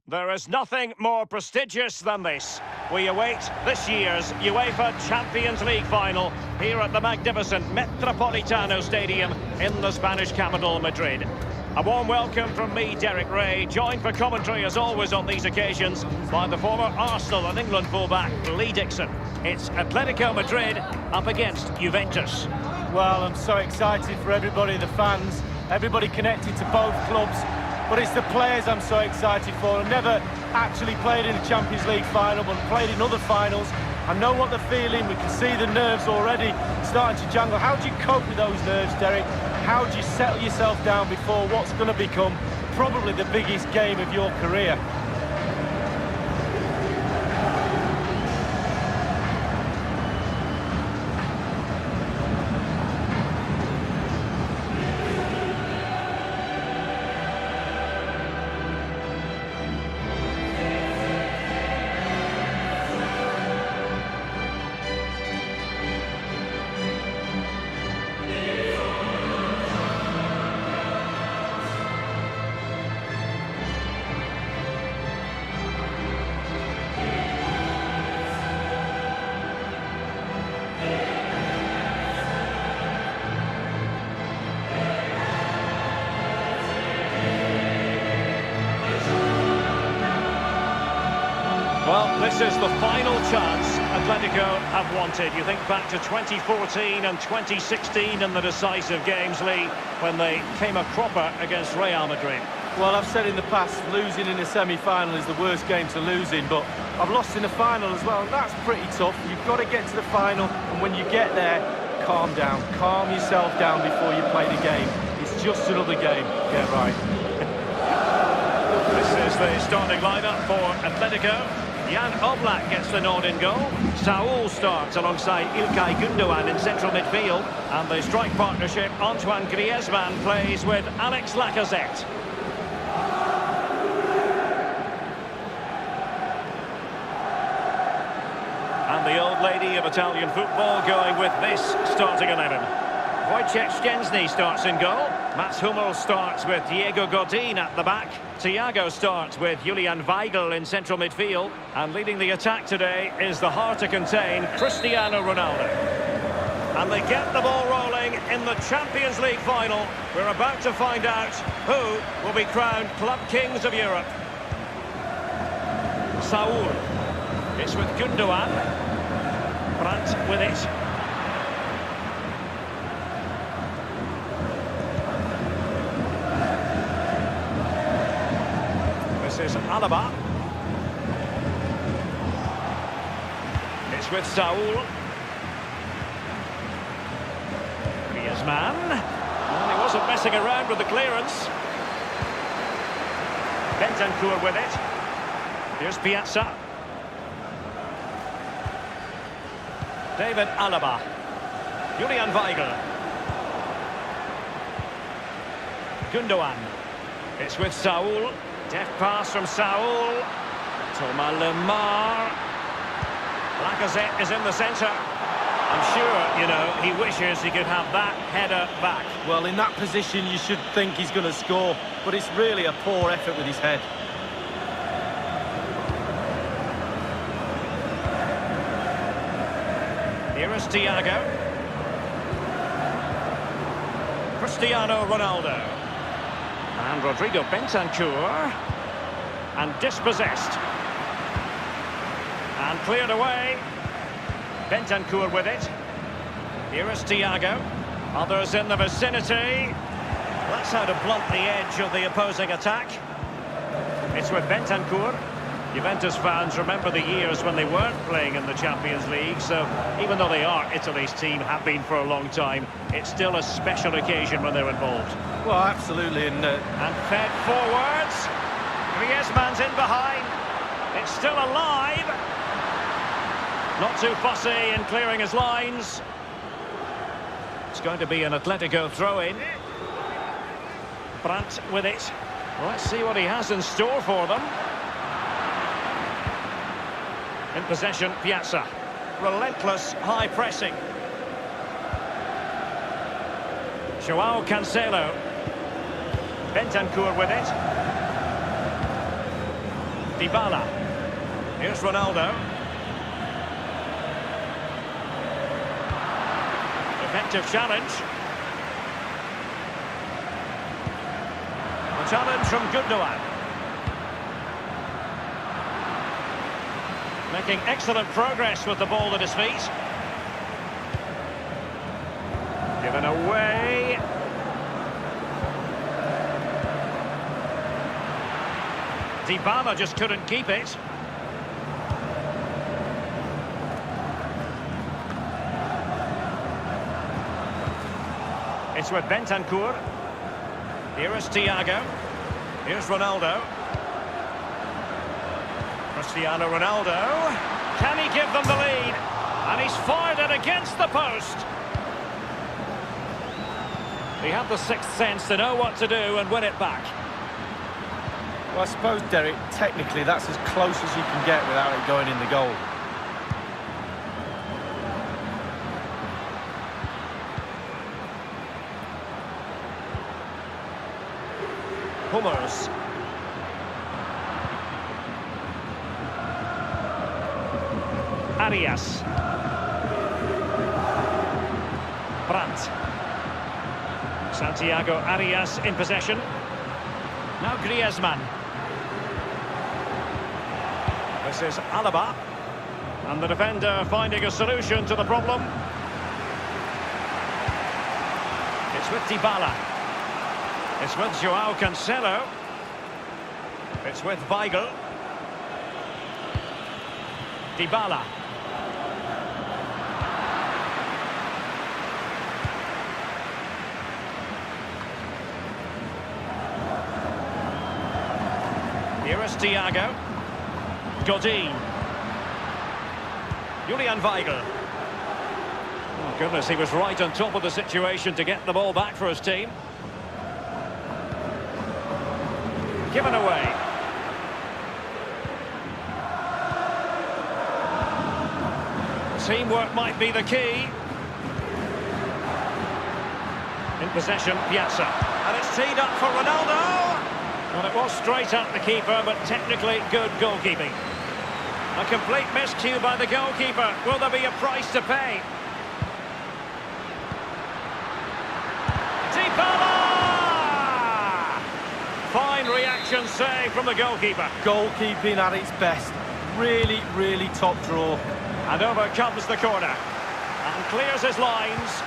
There is nothing more prestigious than this. We await this year's UEFA Champions League final here at the magnificent Metropolitano Stadium in the Spanish capital, Madrid. A warm welcome from me, Derek Ray, joined for commentary as always on these occasions by the former Arsenal and England fullback Lee Dixon. It's Atletico Madrid up against Juventus. Well, I'm so excited for everybody, the fans, everybody connected to both clubs. But it's the players I'm so excited for. I've never actually played in a Champions League final, but played in other finals. I know what they're feeling. We can see the nerves already starting to jangle. How do you cope with those nerves, Derek? How do you settle yourself down before what's going to become probably the biggest game of your career? Well, this is the final chance Atletico have wanted. You think back to 2014 and 2016 in the decisive games, Lee, when they came a cropper against Real Madrid. Well, I've said in the past, losing in a semi-final is the worst game to lose in, but I've lost in the final as well, and that's pretty tough. You've got to get to the final, and when you get there, calm down. Calm yourself down before you play the game. It's just another game. Get right. This is the starting lineup for Atletico. Jan Oblak gets the nod in goal. Saúl starts alongside İlkay Gündoğan in central midfield. And the strike partnership, Antoine Griezmann plays with Alex Lacazette. And the old lady of Italian football going with this starting 11. Wojciech Szczęsny starts in goal. Mats Hummels starts with Diego Godin at the back. Thiago starts with Julian Weigl in central midfield. And leading the attack today is the hard to contain Cristiano Ronaldo. And they get the ball rolling in the Champions League final. We're about to find out who will be crowned Club Kings of Europe. Saúl. It's with Gündoğan. Brandt with it. This is Alaba. It's with Saúl. Griezmann. And he wasn't messing around with the clearance. Bentancur with it. Here's Piazza. David Alaba. Julian Weigl. Gündoğan. It's with Saúl. Deft pass from Saúl. Thomas Lemar. Lacazette is in the centre. I'm sure, you know, he wishes he could have that header back. Well, in that position, you should think he's going to score, but it's really a poor effort with his head. Here is Thiago. Cristiano Ronaldo. And Rodrigo Bentancur. And dispossessed. And cleared away. Bentancur with it. Here is Thiago. Others in the vicinity. That's how to blunt the edge of the opposing attack. It's with Bentancur. Juventus fans remember the years when they weren't playing in the Champions League, so even though they are Italy's team, have been for a long time, it's still a special occasion when they're involved. Well, absolutely. And fed forwards. Griezmann's in behind. It's still alive. Not too fussy in clearing his lines. It's going to be an Atletico throw-in. Brandt with it. Let's see what he has in store for them. In possession, Piazza. Relentless high pressing. João Cancelo. Bentancur with it. Dybala. Here's Ronaldo. Effective challenge. The challenge from Gundogan. Making excellent progress with the ball at his feet. Given away. Dybala just couldn't keep it. It's with Bentancur. Here is Thiago. Here's Ronaldo. Cristiano Ronaldo. Can he give them the lead? And he's fired it against the post. He had the sixth sense to know what to do and win it back. Well, I suppose, Derek, technically that's as close as you can get without it going in the goal. Hummels. Arias. Brandt. Santiago Arias in possession. Now Griezmann. This is Alaba. And the defender finding a solution to the problem. It's with Dybala. It's with Joao Cancelo. It's with Weigl. Dybala. Here is Thiago. Godin. Julian Weigl. Oh goodness, he was right on top of the situation to get the ball back for his team. Given away. Teamwork might be the key. In possession, Piazza. And it's teed up for Ronaldo. Well, it was straight at the keeper, but technically good goalkeeping. A complete miscue by the goalkeeper. Will there be a price to pay? Dybala! Fine reaction save from the goalkeeper. Goalkeeping at its best. Really, really top draw. And over comes the corner. And clears his lines.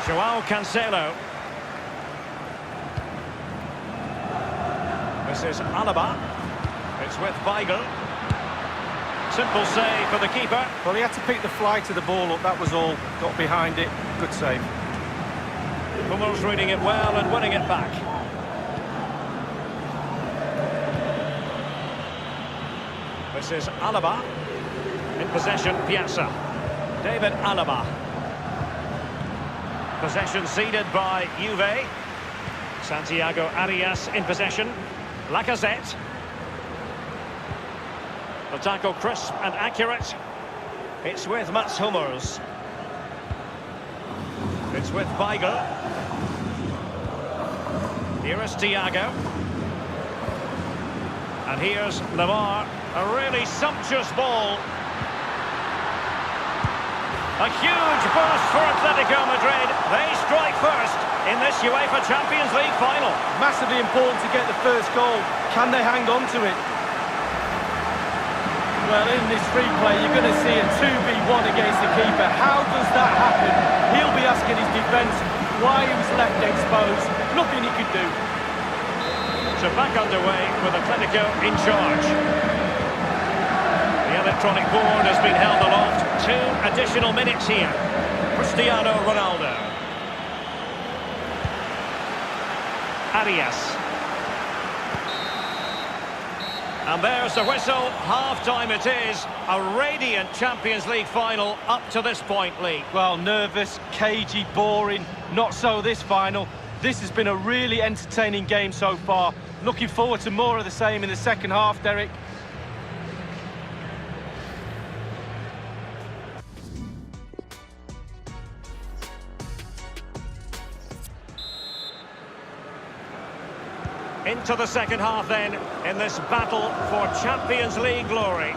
Joao Cancelo. This is Alaba. It's with Weigl. Simple save for the keeper. Well, he had to pick the flight of the ball up, that was all. Got behind it. Good save. Hummels reading it well and winning it back. This is Alaba. In possession, Piazza. David Alaba. Possession ceded by Juve. Santiago Arias in possession. Lacazette. The tackle crisp and accurate. It's with Mats Hummels. It's with Weigl. Here is Thiago. And here's Lamar. A really sumptuous ball. A huge burst for Atletico Madrid. They strike first in this UEFA Champions League final. Massively important to get the first goal. Can they hang on to it? Well, in this replay, you're going to see a 2v1 against the keeper. How does that happen? He'll be asking his defence why he was left exposed. Nothing he could do. So back underway with Atletico in charge. The electronic board has been held aloft. 2 additional minutes here. Cristiano Ronaldo. Arias. And there's the whistle. Half-time it is. A radiant Champions League final up to this point, Lee. Well, nervous, cagey, boring. Not so this final. This has been a really entertaining game so far. Looking forward to more of the same in the second half, Derek. Into the second half then, in this battle for Champions League glory.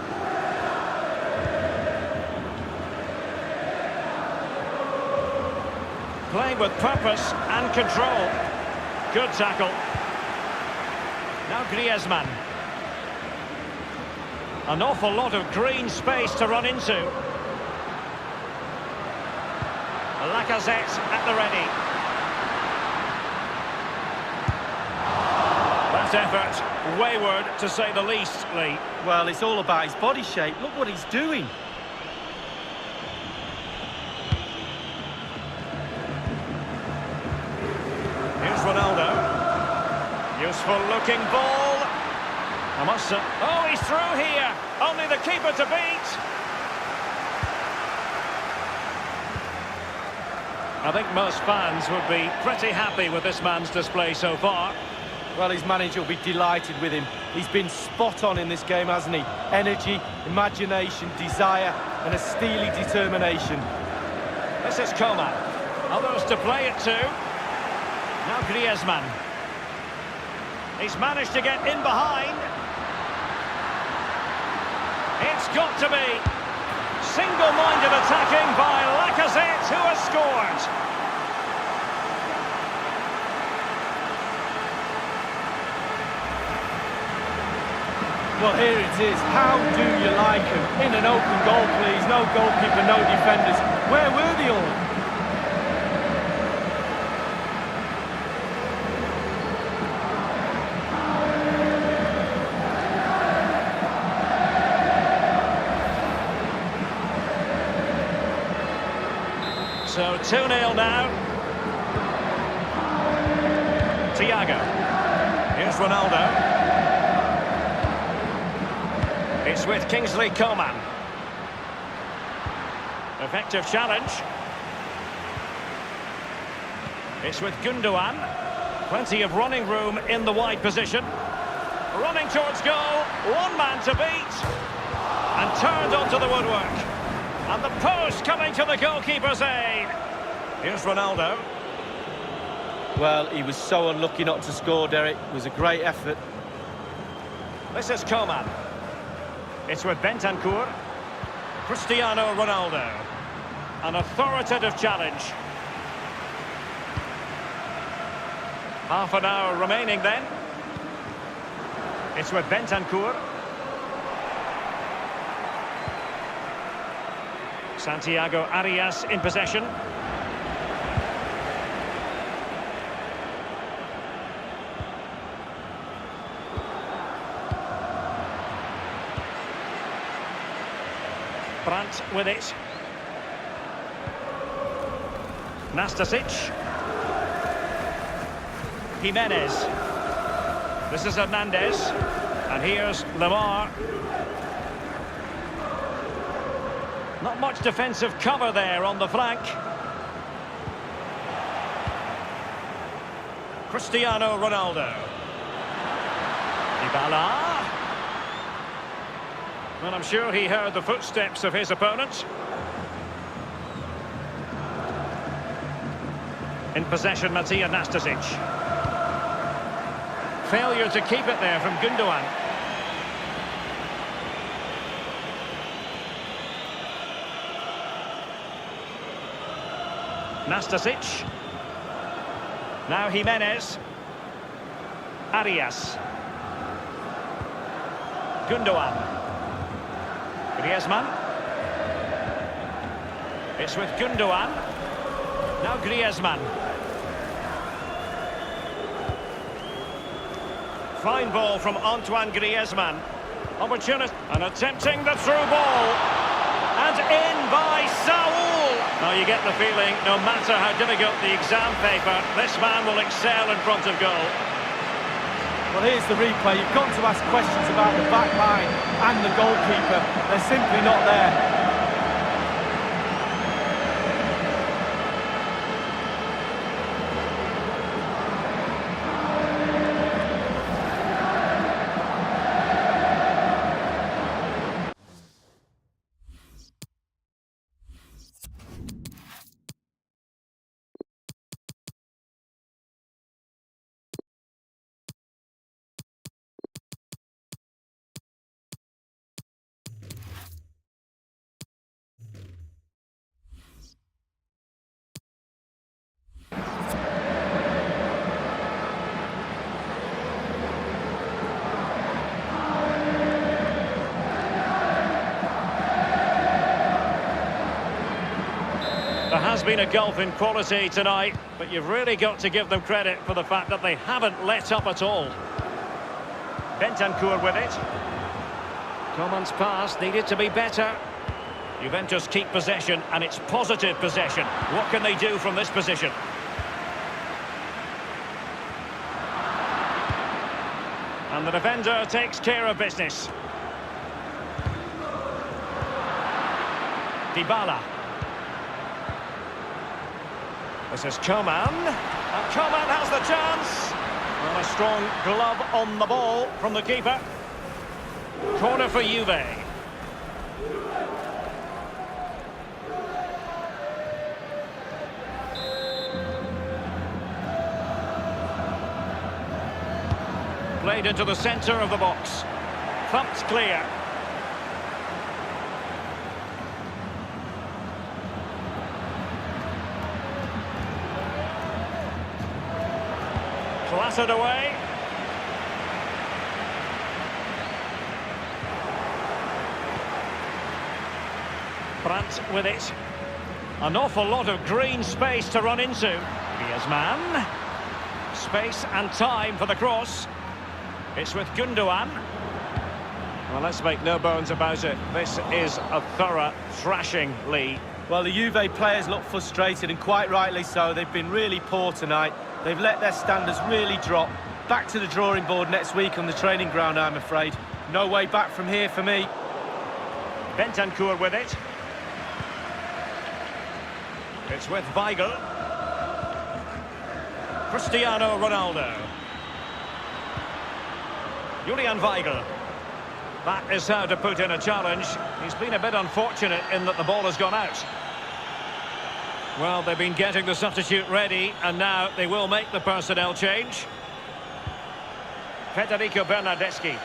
Playing with purpose and control. Good tackle. Now Griezmann. An awful lot of green space to run into. Lacazette at the ready. That effort, wayward to say the least, Lee. Well, it's all about his body shape. Look what he's doing. Here's Ronaldo. Useful looking ball. I must say, oh, he's through here. Only the keeper to beat. I think most fans would be pretty happy with this man's display so far. Well, his manager will be delighted with him. He's been spot on in this game, hasn't he? Energy, imagination, desire, and a steely determination. This is Coman. Others to play it to. Now Griezmann. He's managed to get in behind. It's got to be. Single-minded attacking by Lacazette, who has scored. Well, here it is. How do you like him? In an open goal, please. No goalkeeper, no defenders. Where were they all? So 2-0 now. Thiago. Here's Ronaldo. It's with Kingsley Coman. Effective challenge. It's with Gundogan. Plenty of running room in the wide position. Running towards goal. One man to beat. And turned onto the woodwork. And the post coming to the goalkeeper's aid. Here's Ronaldo. Well, he was so unlucky not to score, Derek. It was a great effort. This is Coman. It's with Bentancur. Cristiano Ronaldo. An authoritative challenge. Half an hour remaining then. It's with Bentancur. Santiago Arias in possession. Brandt with it. Nastasic. Jimenez. This is Hernandez. And here's Lemar. Not much defensive cover there on the flank. Cristiano Ronaldo. Dybala. Well, I'm sure he heard the footsteps of his opponent. In possession, Matija Nastasic. Failure to keep it there from Gundogan. Nastasic. Now Jimenez. Arias. Gundogan. Griezmann. It's with Gundogan. Now Griezmann. Fine ball from Antoine Griezmann. Opportunity. And attempting the through ball. And in by Saul. Now you get the feeling, no matter how difficult the exam paper, this man will excel in front of goal. Well, here's the replay. You've got to ask questions about the back line and the goalkeeper. They're simply not there. been a gulf in quality tonight, but you've really got to give them credit for the fact that they haven't let up at all. Bentancur with it. Coman's pass needed to be better. Juventus keep possession, and it's positive possession. What can they do from this position? And the defender takes care of business. Dybala. This is Coman. And Coman has the chance. And a strong glove on the ball from the keeper. Corner for Juve. Played into the centre of the box. Thumped clear. Clattered away. Brandt with it. An awful lot of green space to run into. Griezmann. Space and time for the cross. It's with Gundogan. Well, let's make no bones about it. This is a thorough thrashing, Lee. Well, the Juve players look frustrated, and quite rightly so. They've been really poor tonight. They've let their standards really drop. Back to the drawing board next week on the training ground, I'm afraid. No way back from here for me. Bentancur with it. It's with Weigl. Cristiano Ronaldo. Julian Weigl. That is how to put in a challenge. He's been a bit unfortunate in that the ball has gone out. Well, they've been getting the substitute ready, and now they will make the personnel change. Federico Bernardeschi.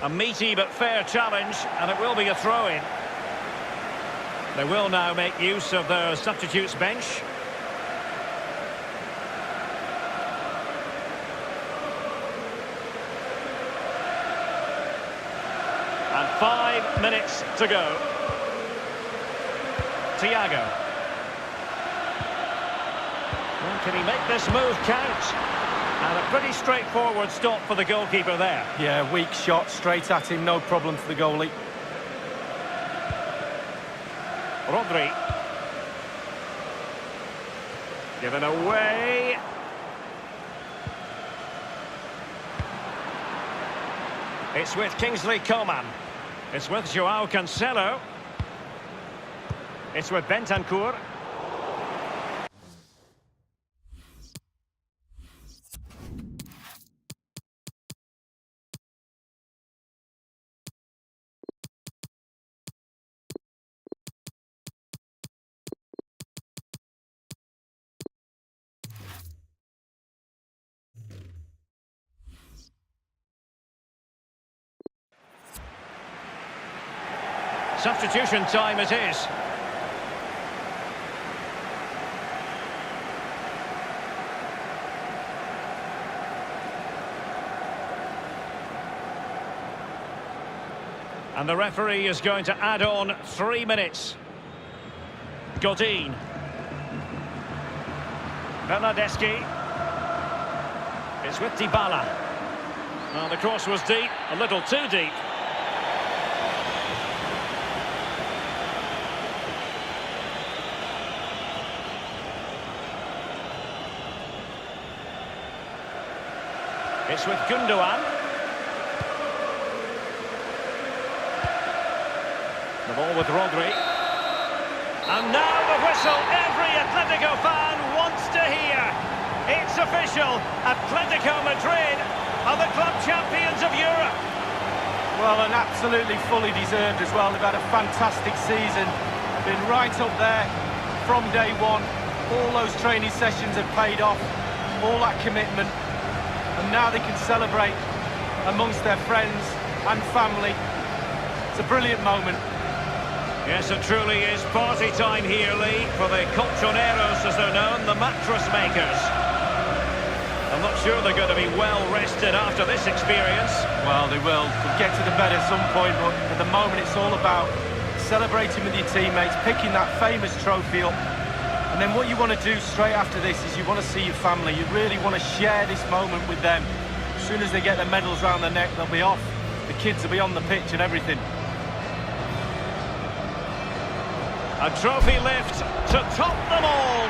A meaty but fair challenge, and it will be a throw-in. They will now make use of their substitutes bench. And 5 minutes to go. Thiago. Well, can he make this move count? And a pretty straightforward stop for the goalkeeper there. Yeah, weak shot, straight at him, no problem for the goalie. Rodri. Given away. It's with Kingsley Coman. It's with Joao Cancelo. It's with Bentancur. Substitution time it is. And the referee is going to add on 3 minutes. Godin. Bernardeschi. It's with Dybala. Well, the cross was deep, a little too deep. It's with Gundogan. The ball with Rodri. And now the whistle every Atletico fan wants to hear. It's official. Atletico Madrid are the club champions of Europe. Well, and absolutely fully deserved as well. They've had a fantastic season. Been right up there from day one. All those training sessions have paid off. All that commitment. And now they can celebrate amongst their friends and family. It's a brilliant moment. Yes, it truly is party time here, Lee, for the colchoneros, as they're known, the mattress makers. I'm not sure they're going to be well rested after this experience. Well, they will. They'll get to the bed at some point, but at the moment it's all about celebrating with your teammates, picking that famous trophy up. And then what you want to do straight after this is you want to see your family. You really want to share this moment with them. As soon as they get their medals round their neck, they'll be off. The kids will be on the pitch and everything. A trophy lift to top them all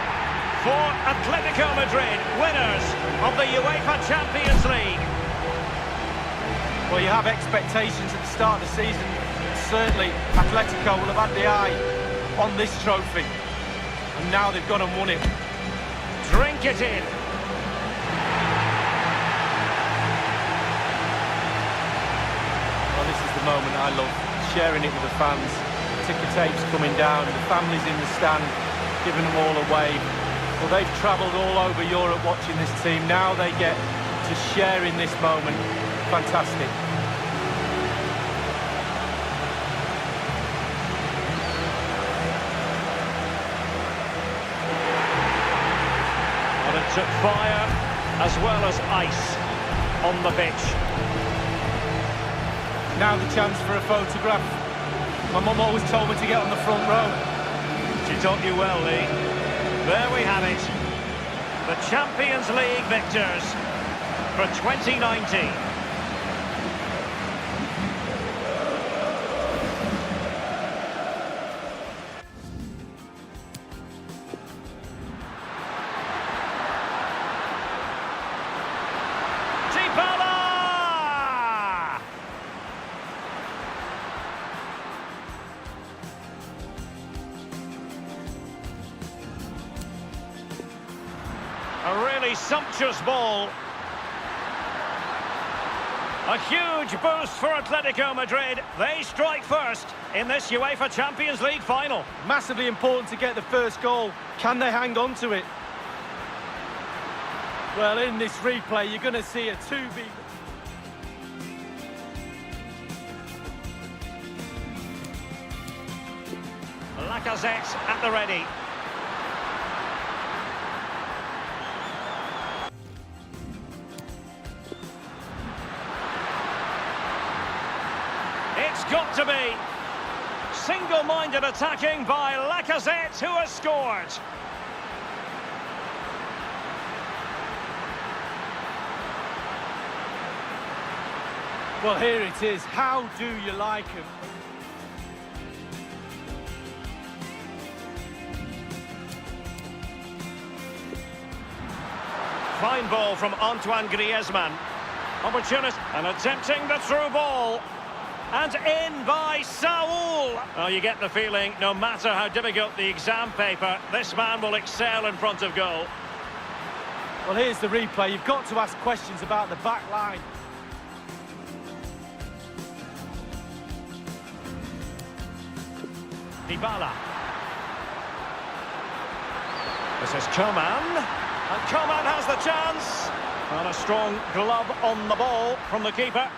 for Atletico Madrid, winners of the UEFA Champions League. Well, you have expectations at the start of the season. Certainly, Atletico will have had the eye on this trophy. And now they've gone and won it. Drink it in. Well, this is the moment I love, sharing it with the fans. Ticker tapes coming down, the families in the stand, giving them all a wave. Well, they've travelled all over Europe watching this team. Now they get to share in this moment. Fantastic. Well, it took fire as well as ice on the pitch. Now the chance for a photograph. My mum always told me to get on the front row. She taught you well, Lee. There we have it. The Champions League victors for 2019. A really sumptuous ball. A huge boost for Atletico Madrid. They strike first in this UEFA Champions League final. Massively important to get the first goal. Can they hang on to it? Well, in this replay, you're going to see a 2v. Lacazette at the ready. It's got to be. Single-minded attacking by Lacazette, who has scored. Well, here it is. How do you like him? Fine ball from Antoine Griezmann. Opportunist and attempting the through ball. And in by Saul. Oh, you get the feeling, no matter how difficult the exam paper, this man will excel in front of goal. Well, here's the replay. You've got to ask questions about the back line. Dybala. This is Coman. And Coman has the chance. And a strong glove on the ball from the keeper.